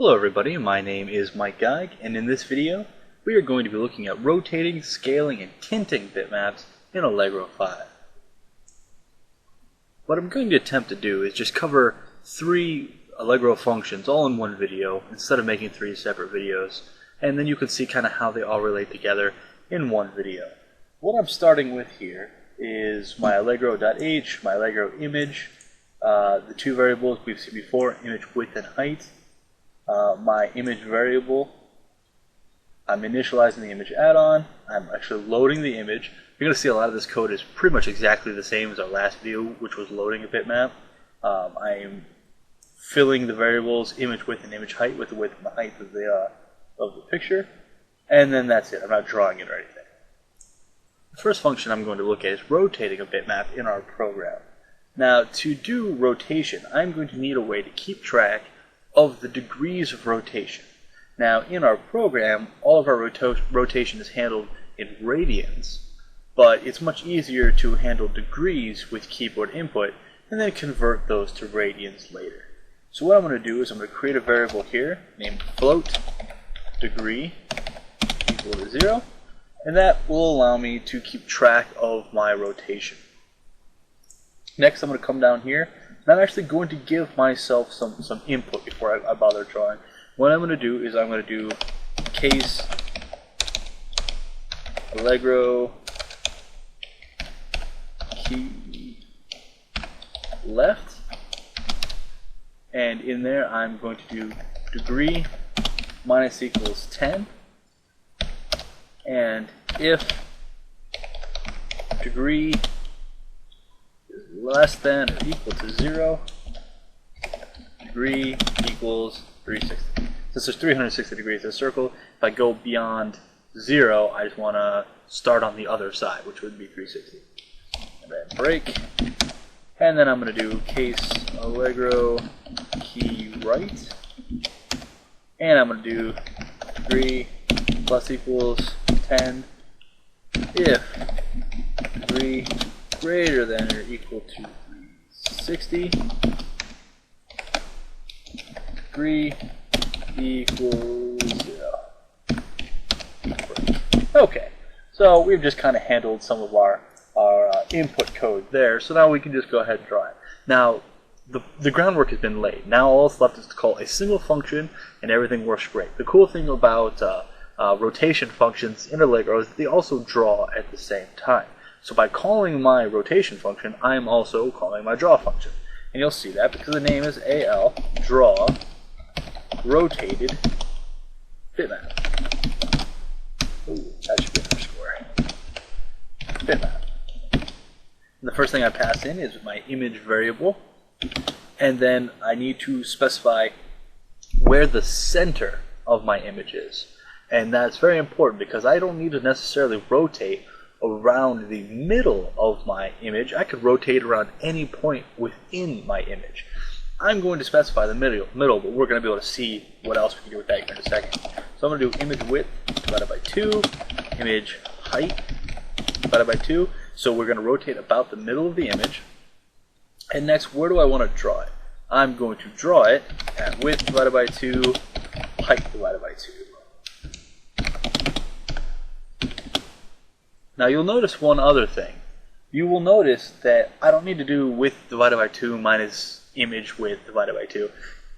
Hello everybody, my name is Mike Geig, and in this video we are going to be looking at rotating, scaling, and tinting bitmaps in Allegro 5. What I'm going to attempt to do is just cover 3 Allegro functions all in one video instead of making 3 separate videos, and then you can see kind of how they all relate together in one video. What I'm starting with here is my Allegro.h, my Allegro image, the 2 variables we've seen before, image width and height. My image variable, I'm initializing the image add-on, I'm actually loading the image. You're going to see a lot of this code is pretty much exactly the same as our last video, which was loading a bitmap. I am filling the variables image width and image height with the width and the height of the picture, and then that's it. I'm not drawing it or anything. The first function I'm going to look at is rotating a bitmap in our program. Now, to do rotation, I'm going to need a way to keep track of the degrees of rotation. Now, in our program, all of our rotation is handled in radians, but it's much easier to handle degrees with keyboard input and then convert those to radians later. So what I'm going to do is I'm going to create a variable here named float degree equal to 0, and that will allow me to keep track of my rotation. Next, I'm going to come down here, and I'm actually going to give myself some input before I bother drawing. What I'm going to do is I'm going to do case Allegro key left, and in there I'm going to do degree minus equals 10, and if degree less than or equal to 0, degree equals 360. Since there's 360 degrees in a circle, if I go beyond 0, I just want to start on the other side, which would be 360. And then break. And then I'm going to do case Allegro key right. And I'm going to do degree plus equals 10 if degree greater than or equal to 360, degree equals 0. Okay, so we've just kind of handled some of our input code there, so now we can just go ahead and draw it. Now, the groundwork has been laid. Now all that's left is to call a single function, and everything works great. The cool thing about rotation functions in Allegro is that they also draw at the same time. So by calling my rotation function, I'm also calling my draw function. And you'll see that because the name is AL draw rotated bitmap. Ooh, that should be an underscore. Bitmap. And the first thing I pass in is my image variable. And then I need to specify where the center of my image is. And that's very important because I don't need to necessarily rotate around the middle of my image. I could rotate around any point within my image. I'm going to specify the middle, but we're going to be able to see what else we can do with that here in a second. So I'm going to do image width divided by 2, image height divided by 2. So we're going to rotate about the middle of the image. And next, where do I want to draw it? I'm going to draw it at width divided by 2, height divided by 2. Now you'll notice one other thing. You will notice that I don't need to do width divided by 2 minus image width divided by 2.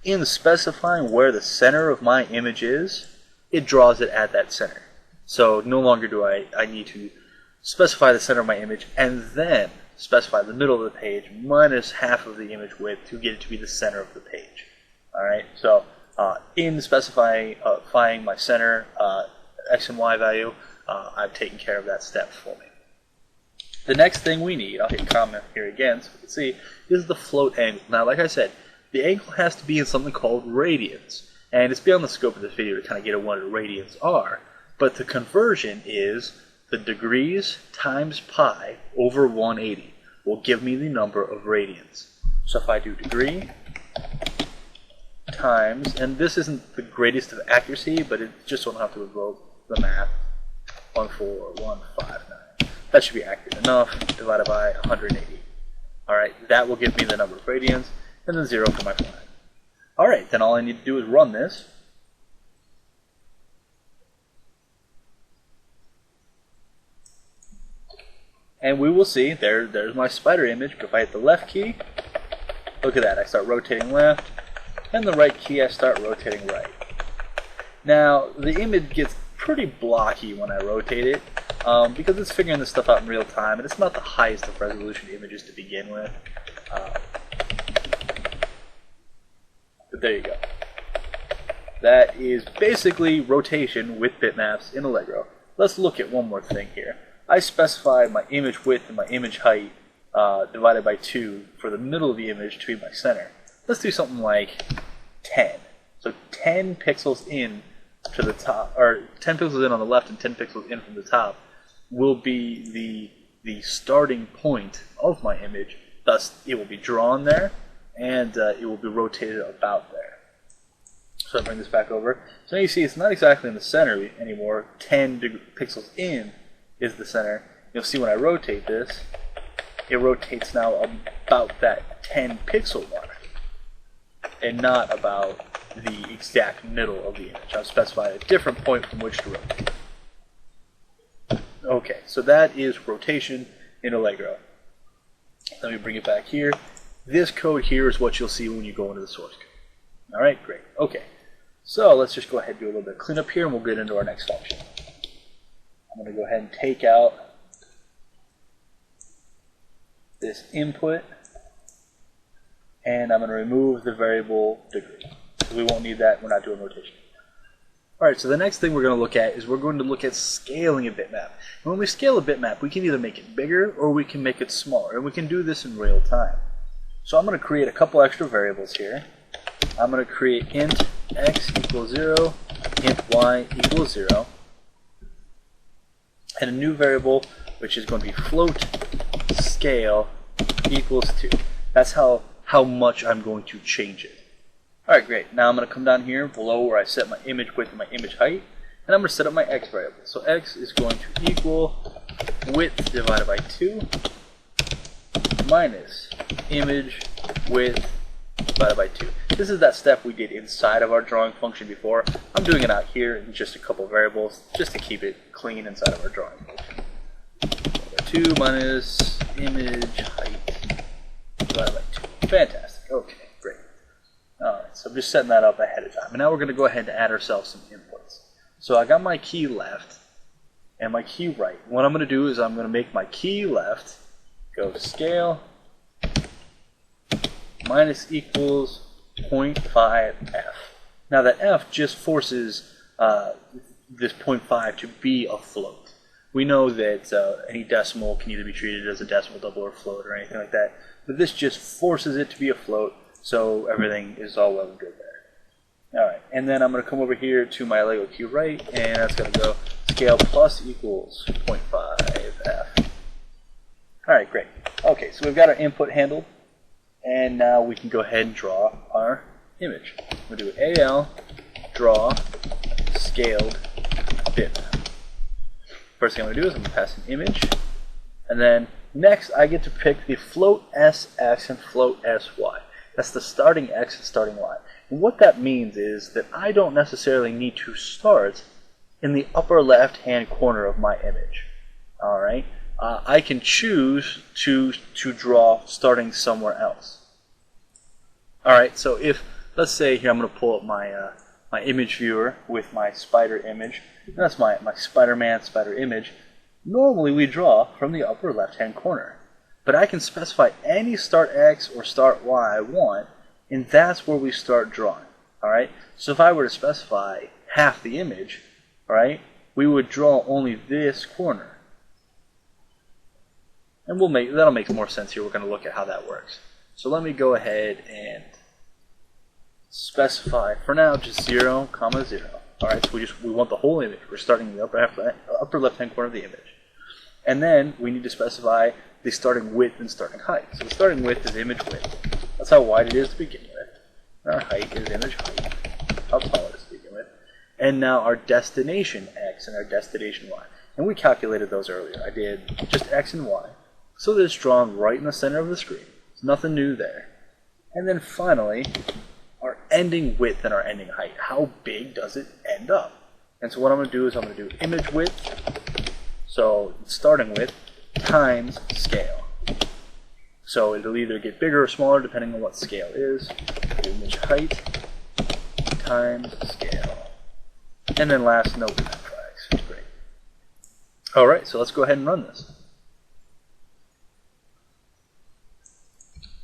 In specifying where the center of my image is, it draws it at that center. So no longer do I need to specify the center of my image and then specify the middle of the page minus half of the image width to get it to be the center of the page. Alright, so in specifying my center x and y value, I've taken care of that step for me. The next thing we need, I'll hit comment here again so we can see, is the float angle. Now, like I said, the angle has to be in something called radians. And it's beyond the scope of this video to kind of get at what radians are. But the conversion is the degrees times pi over 180 will give me the number of radians. So if I do degree times, and this isn't the greatest of accuracy, but it's just so I don't have to invoke the math, 14159. That should be accurate enough, divided by 180. Alright, that will give me the number of radians, and then 0 for my flag. Alright, then all I need to do is run this, And we will see, there's my spider image. If I hit the left key, look at that, I start rotating left, and the right key, I start rotating right. Now, the image gets pretty blocky when I rotate it, because it's figuring this stuff out in real time, and it's not the highest of resolution images to begin with. But there you go. That is basically rotation with bitmaps in Allegro. Let's look at one more thing here. I specified my image width and my image height divided by 2 for the middle of the image to be my center. Let's do something like 10. So 10 pixels in to the top, or 10 pixels in on the left and 10 pixels in from the top will be the starting point of my image. Thus, it will be drawn there, and it will be rotated about there. So I bring this back over. So now you see it's not exactly in the center anymore. 10 pixels in is the center. You'll see when I rotate this, it rotates now about that 10 pixel mark, and not about the exact middle of the image. I've specified a different point from which to rotate. Okay, so that is rotation in Allegro. Let me bring it back here. This code here is what you'll see when you go into the source code. Alright, great. Okay, so let's just go ahead and do a little bit of cleanup here, and we'll get into our next function. I'm going to go ahead and take out this input, and I'm going to remove the variable degree. We won't need that, we're not doing rotation. Alright, so the next thing we're going to look at is we're going to look at scaling a bitmap. And when we scale a bitmap, we can either make it bigger or we can make it smaller, and we can do this in real time. So I'm going to create a couple extra variables here. I'm going to create int x equals 0, int y equals 0, and a new variable which is going to be float scale equals 2. That's how much I'm going to change it. Alright, great. Now I'm going to come down here below where I set my image width and my image height, and I'm going to set up my x variable. So x is going to equal width divided by 2 minus image width divided by 2. This is that step we did inside of our drawing function before. I'm doing it out here in just a couple variables just to keep it clean inside of our drawing function. 2 minus image height divided by 2. Fantastic. Okay, great. Alright, so I'm just setting that up ahead of time. And now we're going to go ahead and add ourselves some inputs. So I got my key left and my key right. What I'm going to do is I'm going to make my key left go to scale minus equals 0.5 f. Now that f just forces this 0.5 to be a float. We know that any decimal can either be treated as a decimal, double, or float or anything like that, but this just forces it to be a float, so everything is all well and good there. Alright, and then I'm going to come over here to my Allegro key right, and that's going to go scale plus equals 0.5 f. Alright, great. Okay, so we've got our input handled, and now we can go ahead and draw our image. We'll do AL draw scaled bitmap. First thing I'm going to do is I'm going to pass an image, and then next I get to pick the float SX and float SY. That's the starting X and starting Y. And what that means is that I don't necessarily need to start in the upper left hand corner of my image. Alright? I can choose to draw starting somewhere else. Alright, so if, let's say here I'm going to pull up my my image viewer with my spider image. And that's my Spider-Man spider image. Normally we draw from the upper left hand corner. But I can specify any start X or start Y I want, and that's where we start drawing. Alright? So if I were to specify half the image, alright, we would draw only this corner. And that'll make more sense here. We're going to look at how that works. So let me go ahead and specify for now just 0, 0. Alright, so we want the whole image. We're starting in the upper left hand corner of the image. And then we need to specify the starting width and starting height. So the starting width is image width. That's how wide it is to begin with. And our height is image height. How tall it is to begin with. And now our destination X and our destination Y. And we calculated those earlier. I did just X and Y. So that it's drawn right in the center of the screen. There's nothing new there. And then finally, our ending width and our ending height. How big does it end up? And so what I'm going to do is I'm going to do image width, so starting width, times scale. So it'll either get bigger or smaller depending on what scale is. Image height times scale. And then last, no bitmap flags. Great. Alright, so let's go ahead and run this.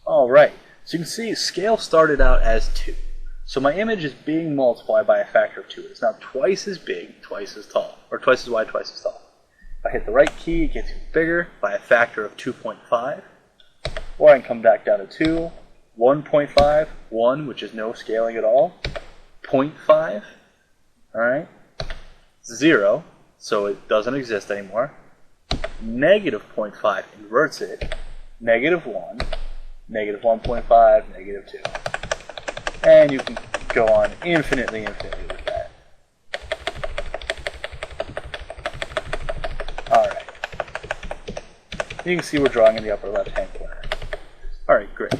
Alright, so you can see scale started out as 2. So my image is being multiplied by a factor of 2. It's now twice as big, twice as tall, or twice as wide, twice as tall. If I hit the right key, it gets bigger by a factor of 2.5. Or I can come back down to 2, 1.5, 1, which is no scaling at all, 0.5, alright, 0, so it doesn't exist anymore, negative 0.5 inverts it, negative 1, negative 1.5, negative 2. And you can go on infinitely with that. Alright. You can see we're drawing in the upper left-hand corner. Alright, great.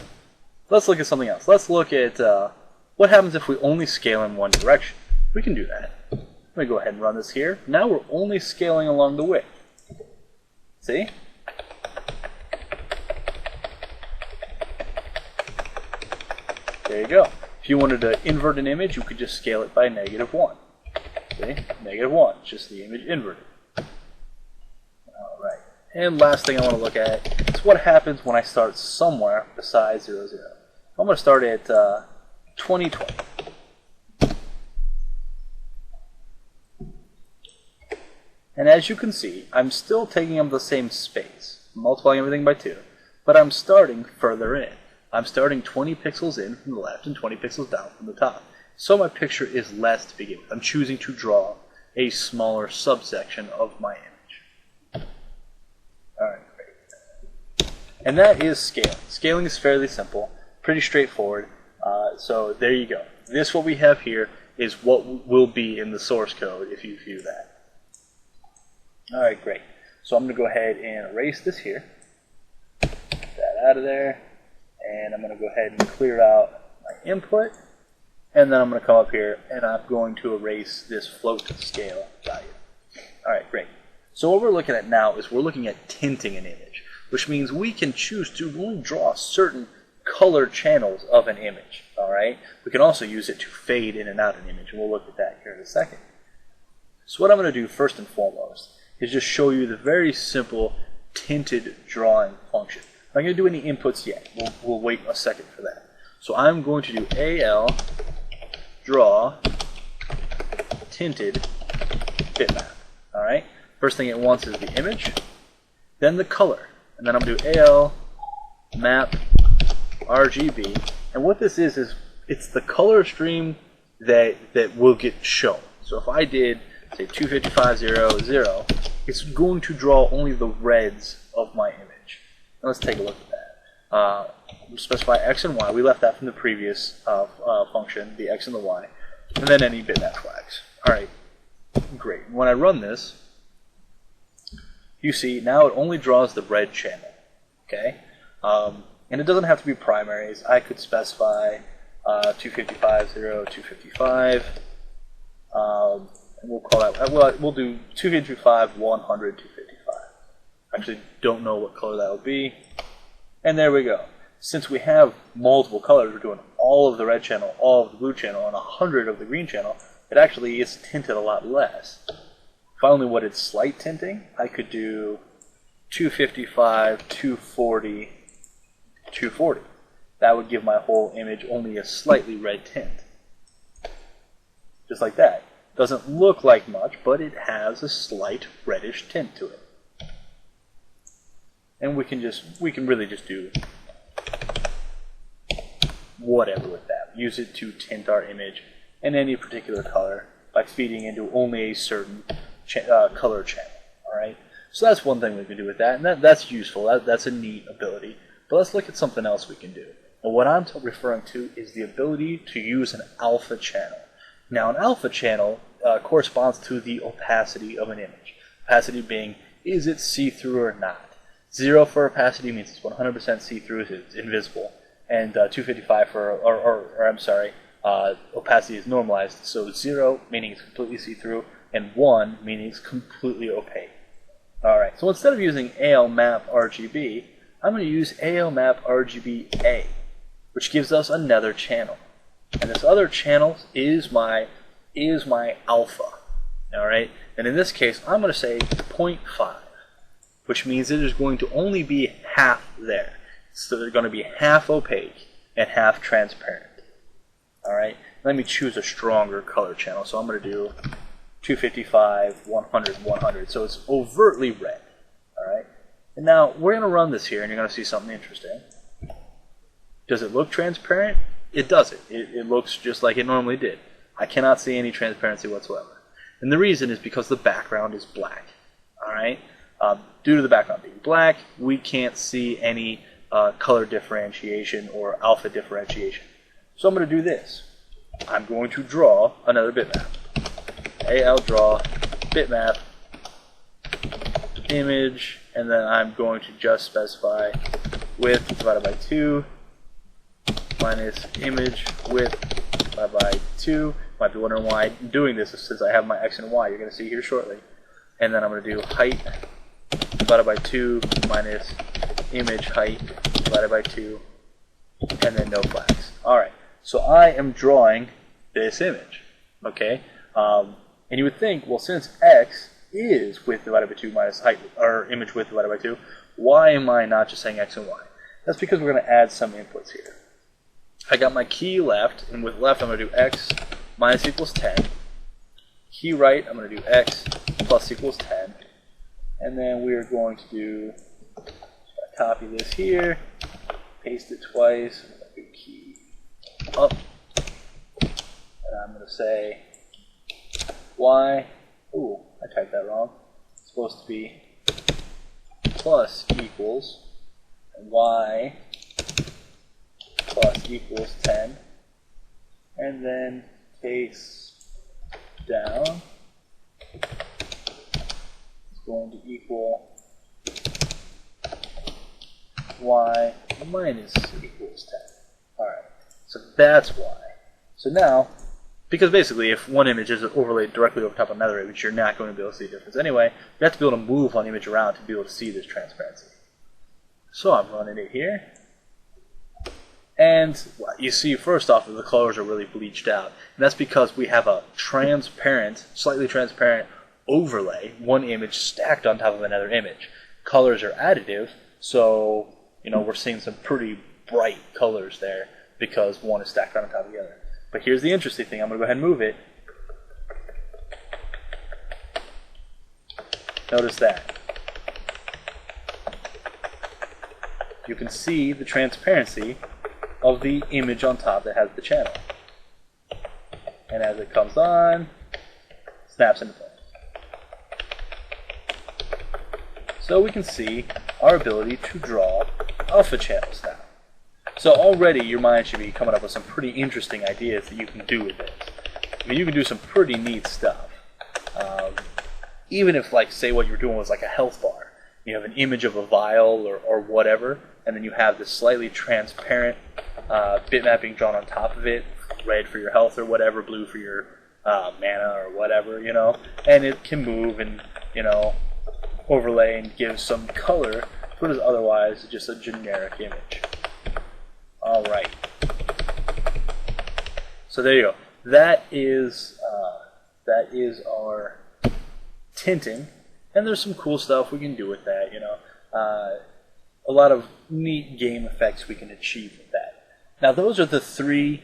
Let's look at something else. Let's look at what happens if we only scale in one direction. We can do that. Let me go ahead and run this here. Now we're only scaling along the width. See? There you go. If you wanted to invert an image, you could just scale it by negative 1. See? Negative 1. It's just the image inverted. Alright. And last thing I want to look at is what happens when I start somewhere besides 0, 0. I'm going to start at 2020. And as you can see, I'm still taking up the same space, multiplying everything by 2, but I'm starting further in. I'm starting 20 pixels in from the left and 20 pixels down from the top. So my picture is less to begin with. I'm choosing to draw a smaller subsection of my image. Alright, great. And that is scaling. Scaling is fairly simple, pretty straightforward. So there you go. This, what we have here, is what will be in the source code if you view that. Alright, great. So I'm going to go ahead and erase this here. Get that out of there. And I'm going to go ahead and clear out my input. And then I'm going to come up here and I'm going to erase this float scale value. Alright, great. So what we're looking at now is we're looking at tinting an image, which means we can choose to only draw certain color channels of an image. Alright? We can also use it to fade in and out an image, and we'll look at that here in a second. So what I'm going to do first and foremost is just show you the very simple tinted drawing function. I'm not going to do any inputs yet. We'll wait a second for that. So I'm going to do AL draw tinted bitmap. Alright? First thing it wants is the image, then the color. And then I'm going to do AL map RGB. And what this is it's the color stream that will get shown. So if I did, say, 255.0.0, it's going to draw only the reds of my image. Now let's take a look at that. We'll specify X and Y. We left that from the previous function, the X and the Y. And then any bitmap flags. Alright, great. When I run this, you see now it only draws the red channel. Okay? And it doesn't have to be primaries. I could specify 255.0.255. And we'll call that, we'll do 255, 100, 255. Actually, don't know what color that will be. And there we go. Since we have multiple colors, we're doing all of the red channel, all of the blue channel, and 100 of the green channel, it actually is tinted a lot less. If I only wanted slight tinting, I could do 255, 240, 240. That would give my whole image only a slightly red tint. Just like that. Doesn't look like much, but it has a slight reddish tint to it. And we can really just do whatever with that. Use it to tint our image in any particular color by feeding into only a certain color channel. Alright? So that's one thing we can do with that, and that's useful. That's a neat ability. But let's look at something else we can do. And what I'm referring to is the ability to use an alpha channel. Now, an alpha channel corresponds to the opacity of an image. Opacity being, is it see-through or not? 0 for opacity means it's 100% see-through, it's invisible. And 255 for, opacity is normalized. So 0 meaning it's completely see-through, and 1 meaning it's completely opaque. Alright, so instead of using ALMap RGB, I'm going to use ALMap RGB-A, which gives us another channel. And this other channel is my alpha. Alright, and in this case, I'm going to say 0.5, which means it is going to only be half there. So they're going to be half opaque and half transparent. Alright, let me choose a stronger color channel. So I'm going to do 255, 100, 100. So it's overtly red. Alright, and now we're going to run this here and you're going to see something interesting. Does it look transparent? It doesn't. It looks just like it normally did. I cannot see any transparency whatsoever. And the reason is because the background is black. Alright, due to the background being black, we can't see any color differentiation or alpha differentiation. So I'm going to do this. I'm going to draw another bitmap. AL draw bitmap image, and then I'm going to just specify width divided by 2 minus image width divided by 2. Might be wondering why I'm doing this since I have my X and Y. You're going to see here shortly. And then I'm going to do height divided by 2 minus image height divided by 2, and then no flags. Alright, so I am drawing this image. Okay? And you would think, well, since X is width divided by 2 minus height, or image width divided by 2, why am I not just saying X and Y? That's because we're going to add some inputs here. I got my key left, and with left I'm going to do X minus equals 10. Key right, I'm going to do X plus equals 10. And then we're going to do, copy this here, paste it twice, do key up, and I'm going to say Y, ooh, I typed that wrong. It's supposed to be plus equals Y plus equals 10, and then case down is going to equal Y minus equals 10. Alright, so that's why. So now, because basically if one image is overlaid directly over top of another image, you're not going to be able to see the difference anyway. You have to be able to move one image around to be able to see this transparency. So I'm running it here. And you see, first off, that the colors are really bleached out. And that's because we have a transparent, slightly transparent overlay, one image stacked on top of another image. Colors are additive, so we're seeing some pretty bright colors there because one is stacked on top of the other. But here's the interesting thing. I'm going to go ahead and move it. Notice that. You can see the transparency of the image on top that has the channel. And as it comes on, snaps into place. So we can see our ability to draw alpha channels now. So already your mind should be coming up with some pretty interesting ideas that you can do with this. I mean, you can do some pretty neat stuff. Even if, like, say what you're doing was like a health bar. You have an image of a vial or whatever, and then you have this slightly transparent bitmap being drawn on top of it, red for your health or whatever, blue for your mana or whatever, and it can move and, overlay and give some color to what is otherwise just a generic image. Alright. So there you go. That is our tinting, and there's some cool stuff we can do with that, a lot of neat game effects we can achieve with that. Now those are the three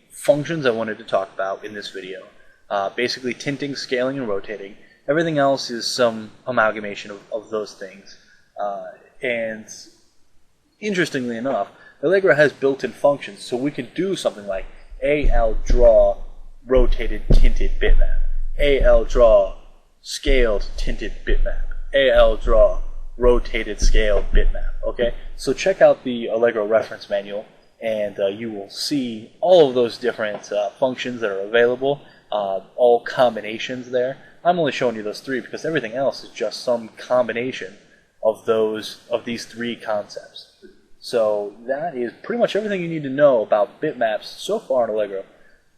functions I wanted to talk about in this video. Basically tinting, scaling, and rotating. Everything else is some amalgamation of those things. And interestingly enough, Allegro has built-in functions, so we can do something like AL draw rotated tinted bitmap, AL draw scaled tinted bitmap, AL draw rotated scaled bitmap. Okay, so check out the Allegro reference manual, and you will see all of those different functions that are available, all combinations there. I'm only showing you those three because everything else is just some combination of these three concepts. So that is pretty much everything you need to know about bitmaps so far in Allegro.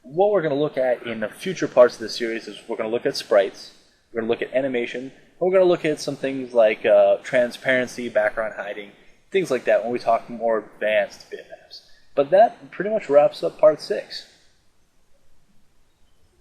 What we're going to look at in the future parts of this series is we're going to look at sprites, We're going to look at animation. We're going to look at some things like transparency, background hiding, things like that when we talk more advanced bitmaps. But that pretty much wraps up part 6.